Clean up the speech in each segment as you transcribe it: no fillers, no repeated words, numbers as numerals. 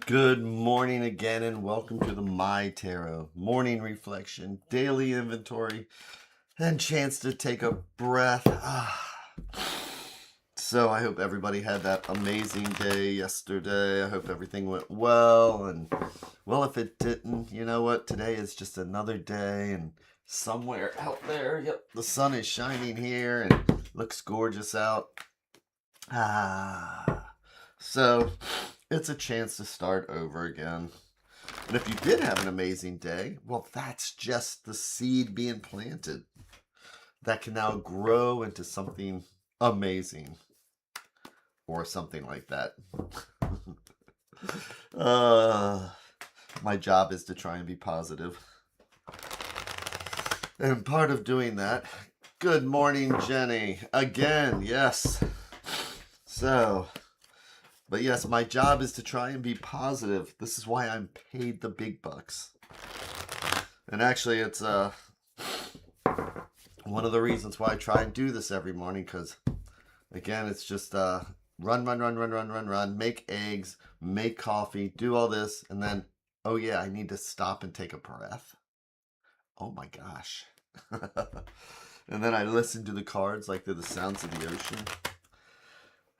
Good morning again, and welcome to the MyTarot morning reflection, daily inventory, and chance to take a breath. So I hope everybody had that amazing day yesterday. I hope everything went well, and well, if it didn't, you know what? Today is just another day, and somewhere out there, yep, the sun is shining here and looks gorgeous out. So it's a chance to start over again. And if you did have an amazing day, well, that's just the seed being planted that can now grow into something amazing or something like that. My job is to try and be positive. And part of doing that, good morning, Jenny. Again, yes. So, but yes, my job is to try and be positive. This is why I'm paid the big bucks. And actually, it's one of the reasons why I try and do this every morning, because again, it's just run, make eggs, make coffee, do all this, and then, oh yeah, I need to stop and take a breath. Oh my gosh. And then I listen to the cards like they're the sounds of the ocean.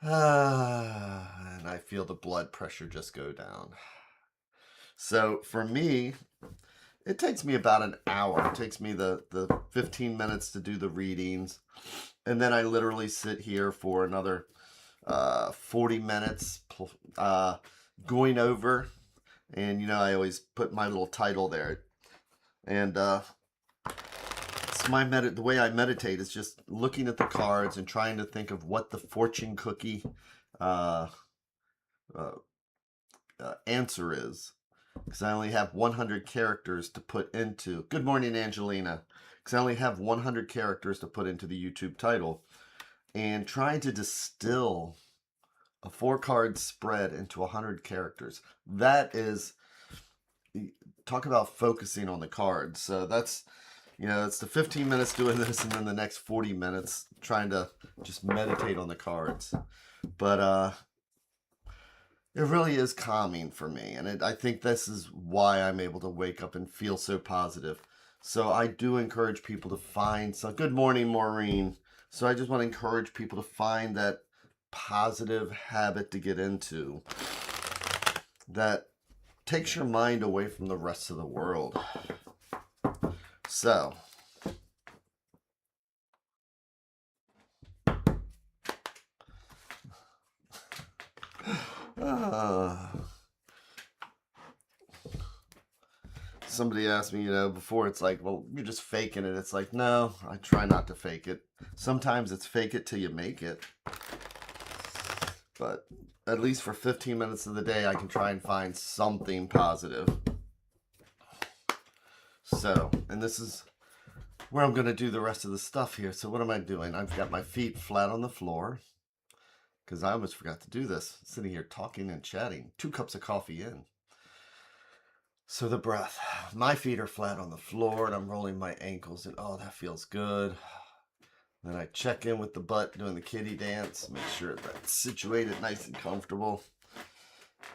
And I feel the blood pressure just go down. So for me, it takes me about an hour. It takes me the 15 minutes to do the readings. And then I literally sit here for another 40 minutes going over. And, you know, I always put my little title there. And it's the way I meditate is just looking at the cards and trying to think of what the fortune cookie answer is. Because I only have 100 characters to put into. Good morning, Angelina. Because I only have 100 characters to put into the YouTube title. And trying to distill a 4-card spread into 100 characters. That is, talk about focusing on the cards. So that's, you know, it's the 15 minutes doing this and then the next 40 minutes trying to just meditate on the cards. But it really is calming for me, and I think this is why I'm able to wake up and feel so positive. So I do encourage people to find some. Good morning, Maureen. So I just want to encourage people to find that positive habit to get into that takes your mind away from the rest of the world. So somebody asked me, you know, before, it's like, well, you're just faking it. It's like, no, I try not to fake it. Sometimes it's fake it till you make it. But at least for 15 minutes of the day, I can try and find something positive. So, and this is where I'm going to do the rest of the stuff here. So what am I doing? I've got my feet flat on the floor because I almost forgot to do this. Sitting here talking and chatting. 2 cups of coffee in. So the breath. My feet are flat on the floor and I'm rolling my ankles and oh, that feels good. Then I check in with the butt doing the kitty dance. Make sure that's situated nice and comfortable.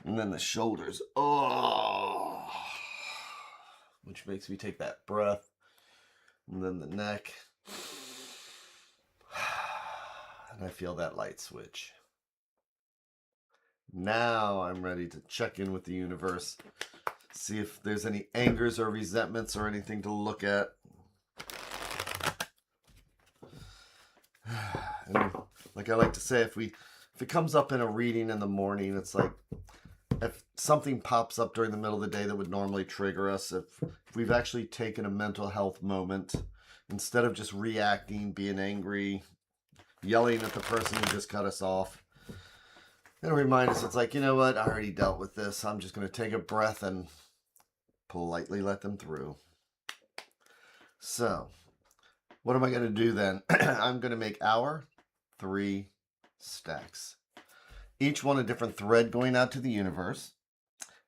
And then the shoulders. Oh, which makes me take that breath. And then the neck. And I feel that light switch. Now I'm ready to check in with the universe. See if there's any angers or resentments or anything to look at. And like I like to say, if it comes up in a reading in the morning, it's like if something pops up during the middle of the day that would normally trigger us, if we've actually taken a mental health moment, instead of just reacting, being angry, yelling at the person who just cut us off, it'll remind us, it's like, you know what, I already dealt with this. I'm just going to take a breath and politely let them through. So, what am I going to do then? I'm going to make our 3 stacks. Each one a different thread going out to the universe.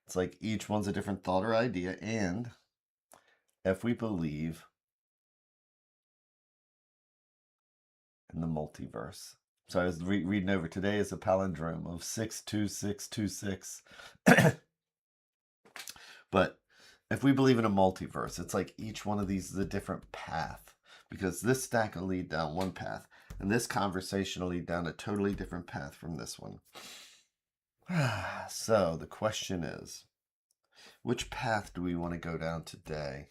It's like each one's a different thought or idea. And if we believe in the multiverse. So I was reading over today is a palindrome of 62626. But if we believe in a multiverse, it's like each one of these is a different path, because this stack will lead down one path, and this conversation will lead down a totally different path from this one. So the question is, which path do we want to go down today?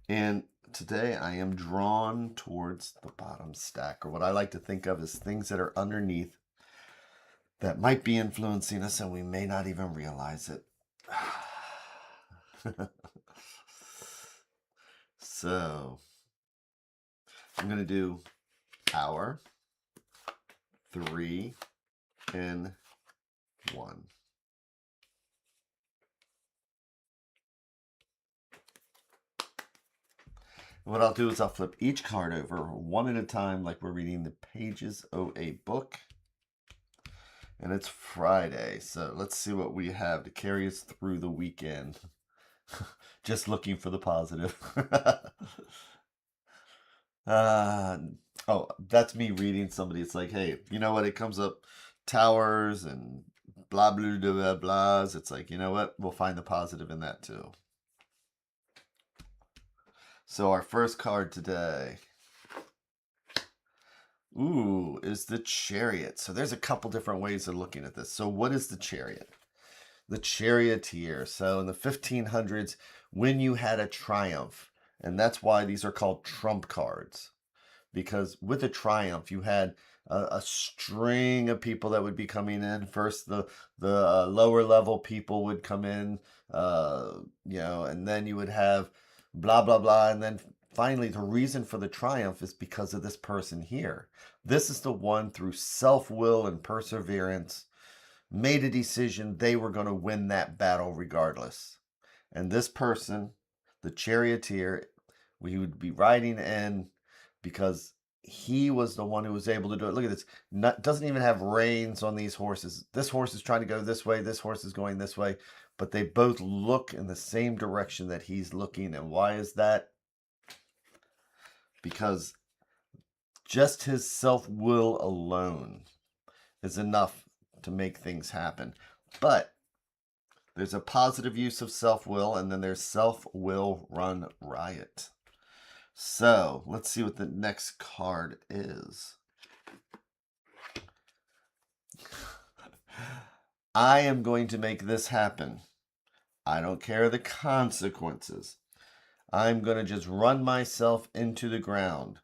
And today I am drawn towards the bottom stack, or what I like to think of as things that are underneath that might be influencing us and we may not even realize it. So I'm going to do hour, 3, and 1. What I'll do is I'll flip each card over one at a time, like we're reading the pages of a book. And it's Friday, so let's see what we have to carry us through the weekend. Just looking for the positive. Oh, that's me reading somebody. It's like, hey, you know what? It comes up towers and blah, blah, blah, blah, blahs. It's like, you know what? We'll find the positive in that too. So our first card today, ooh, is the Chariot. So there's a couple different ways of looking at this. So what is the Chariot? The charioteer. So in the 1500s, when you had a triumph, and that's why these are called trump cards, because with a triumph, you had a string of people that would be coming in. First, the lower level people would come in, and then you would have blah, blah, blah. And then finally, the reason for the triumph is because of this person here. This is the one through self-will and perseverance made a decision they were going to win that battle regardless. And this person, the charioteer, we would be riding in because he was the one who was able to do it. Look at this. Doesn't even have reins on these horses. This horse is trying to go this way. This horse is going this way. But they both look in the same direction that he's looking. And why is that? Because just his self-will alone is enough to make things happen. But there's a positive use of self-will, and then there's self-will run riot. So let's see what the next card is. I am going to make this happen. I don't care the consequences. I'm going to just run myself into the ground.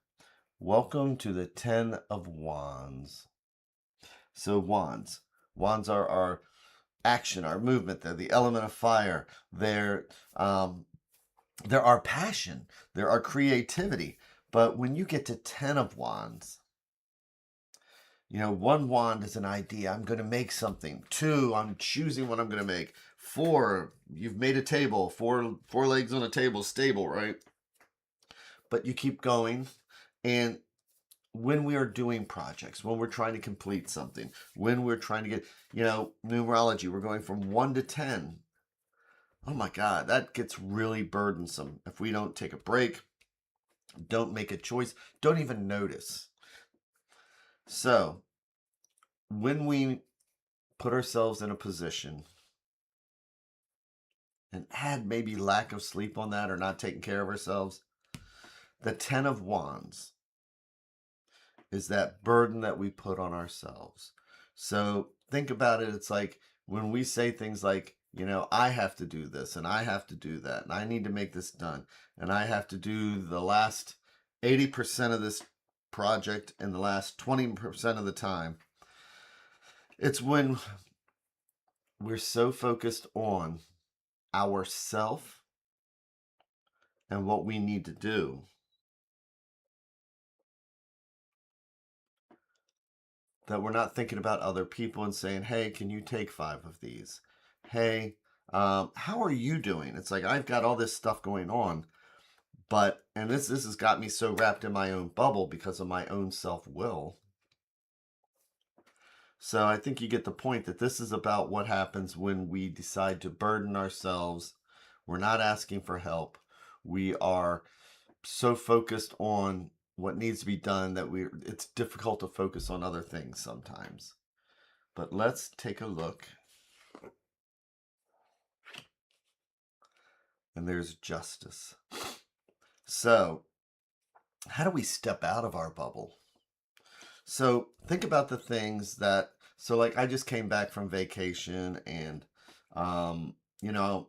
Welcome to the 10 of Wands. So wands. Wands are our action, our movement. They're the element of fire. They're our passion. They're our creativity. But when you get to 10 of Wands, one wand is an idea. I'm going to make something. 2, I'm choosing what I'm going to make. 4, you've made a table. Four legs on a table, stable, right? But you keep going. And when we are doing projects, when we're trying to complete something, when we're trying to get, numerology, we're going from 1 to 10. Oh my God, that gets really burdensome if we don't take a break, don't make a choice, don't even notice. So when we put ourselves in a position and add maybe lack of sleep on that or not taking care of ourselves, the 10 of Wands is that burden that we put on ourselves. So think about it. It's like when we say things like, I have to do this and I have to do that and I need to make this done and I have to do the last 80% of this project in the last 20% of the time. It's when we're so focused on ourself and what we need to do that we're not thinking about other people and saying, hey, can you take 5 of these? Hey, how are you doing? It's like, I've got all this stuff going on, and this has got me so wrapped in my own bubble because of my own self-will. So I think you get the point that this is about what happens when we decide to burden ourselves. We're not asking for help. We are so focused on what needs to be done that it's difficult to focus on other things sometimes. But let's take a look and there's justice. So, how do we step out of our bubble? So, think about the things that, so like I just came back from vacation and, you know,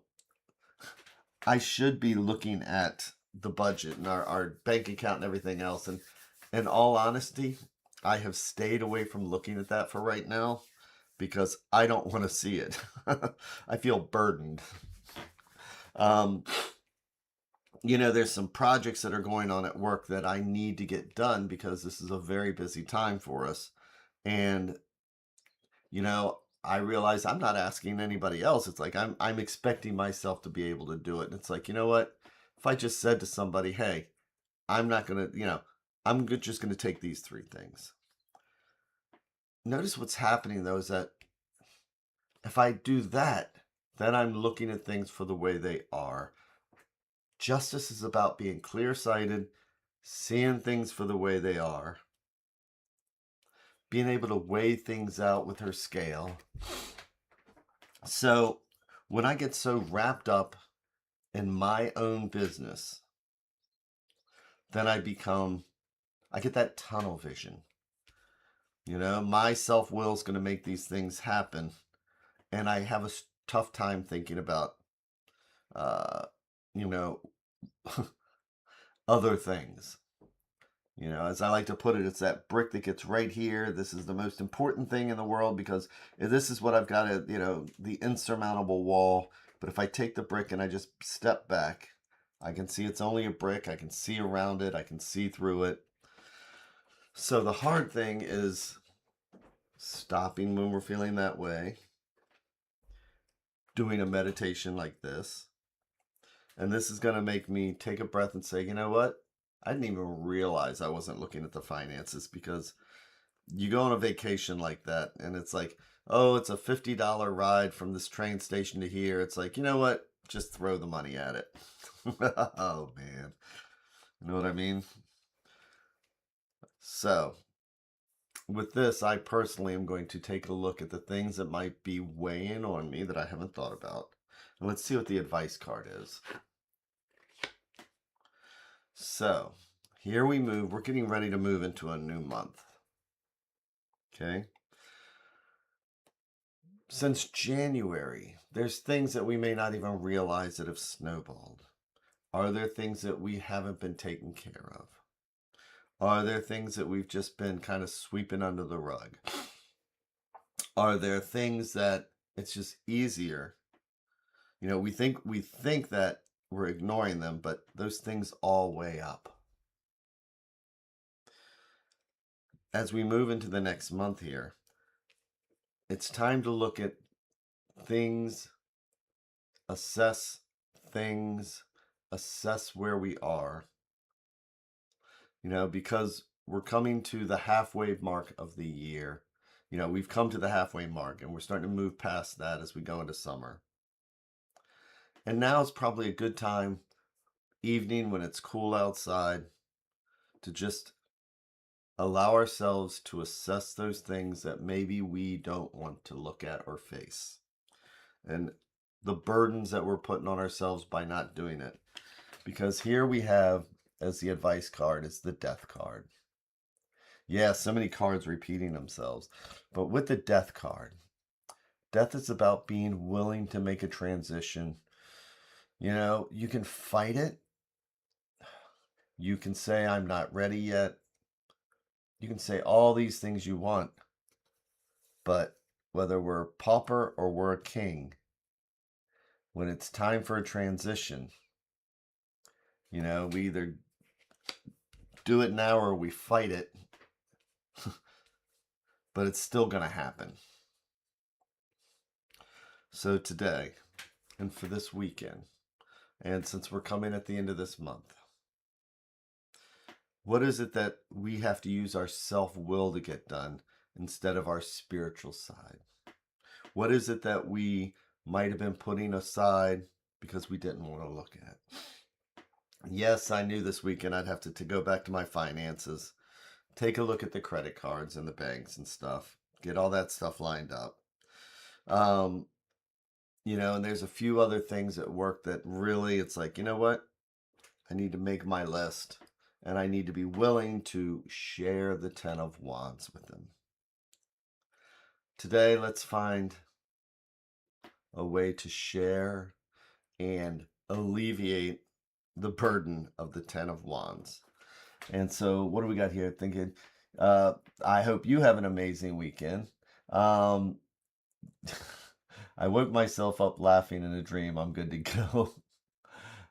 I should be looking at the budget and our bank account and everything else. And in all honesty, I have stayed away from looking at that for right now because I don't want to see it. I feel burdened. Um, there's some projects that are going on at work that I need to get done because this is a very busy time for us. And, I realize I'm not asking anybody else. It's like I'm expecting myself to be able to do it. And it's like, you know what? If I just said to somebody, hey, I'm not going to, just going to take these three things. Notice what's happening though is that if I do that, then I'm looking at things for the way they are. Justice is about being clear-sighted, seeing things for the way they are, being able to weigh things out with her scale. So when I get so wrapped up in my own business, then I get that tunnel vision. My self-will is going to make these things happen. And I have a tough time thinking about, uh, you know, other things. As I like to put it, it's that brick that gets right here. This is the most important thing in the world because this is what I've got at, the insurmountable wall. But if I take the brick and I just step back, I can see it's only a brick. I can see around it. I can see through it. So the hard thing is stopping when we're feeling that way, doing a meditation like this. And this is going to make me take a breath and say, you know what? I didn't even realize I wasn't looking at the finances because you go on a vacation like that and it's like, oh, it's a $50 ride from this train station to here. It's like, you know what? Just throw the money at it. Oh, man. You know what I mean? So, with this, I personally am going to take a look at the things that might be weighing on me that I haven't thought about. And let's see what the advice card is. So, here we move. We're getting ready to move into a new month. Okay? Since January, there's things that we may not even realize that have snowballed. Are there things that we haven't been taken care of? Are there things that we've just been kind of sweeping under the rug? Are there things that it's just easier? We think that we're ignoring them, but those things all weigh up. As we move into the next month here, it's time to look at things, assess things, assess where we are, because we're coming to the halfway mark of the year. We've come to the halfway mark and we're starting to move past that as we go into summer. And now is probably a good time, evening when it's cool outside, to just allow ourselves to assess those things that maybe we don't want to look at or face. And the burdens that we're putting on ourselves by not doing it. Because here we have, as the advice card, is the death card. Yeah, so many cards repeating themselves. But with the death card, death is about being willing to make a transition. You can fight it. You can say, I'm not ready yet. You can say all these things you want. But whether we're a pauper or we're a king, when it's time for a transition, we either do it now or we fight it. But it's still going to happen. So today, and for this weekend, and since we're coming at the end of this month, what is it that we have to use our self-will to get done instead of our spiritual side? What is it that we might have been putting aside because we didn't want to look at? Yes, I knew this weekend I'd have to go back to my finances, take a look at the credit cards and the banks and stuff, get all that stuff lined up. You know, and there's a few other things at work that really, it's like, you know what? I need to make my list, and I need to be willing to share the 10 of Wands with them. Today, let's find a way to share and alleviate the burden of the 10 of Wands. And so what do we got here? Thinking, I hope you have an amazing weekend. I woke myself up laughing in a dream. I'm good to go.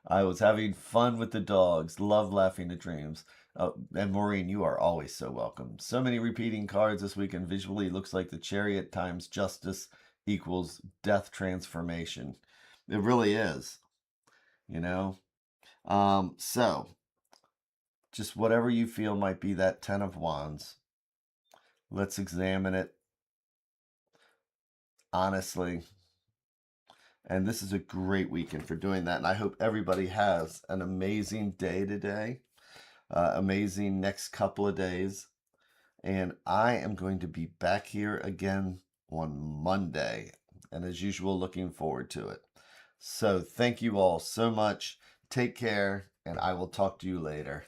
I was having fun with the dogs. Love laughing at dreams. And Maureen, you are always so welcome. So many repeating cards this week, and visually looks like the Chariot times justice equals death transformation. It really is, you know? So, just whatever you feel might be that 10 of Wands, let's examine it honestly. And this is a great weekend for doing that. And I hope everybody has an amazing day today, amazing next couple of days. And I am going to be back here again on Monday. And as usual, looking forward to it. So thank you all so much. Take care, and I will talk to you later.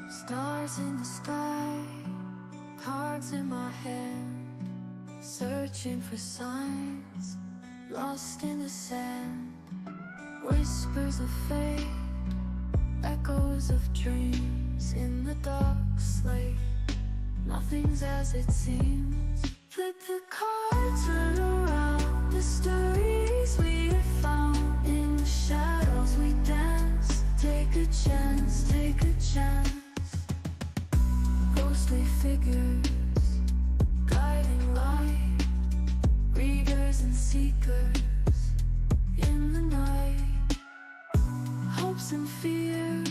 Stars in the sky, cards in my hand, searching for signs, lost in the sand. Whispers of fate, echoes of dreams in the dark slate. Nothing's as it seems. Flip the cards, turn around. The stories we have found in the shadows we dance. Take a chance, take a chance. Ghostly figures, guiding light, readers and seekers in the night. Hopes and fears,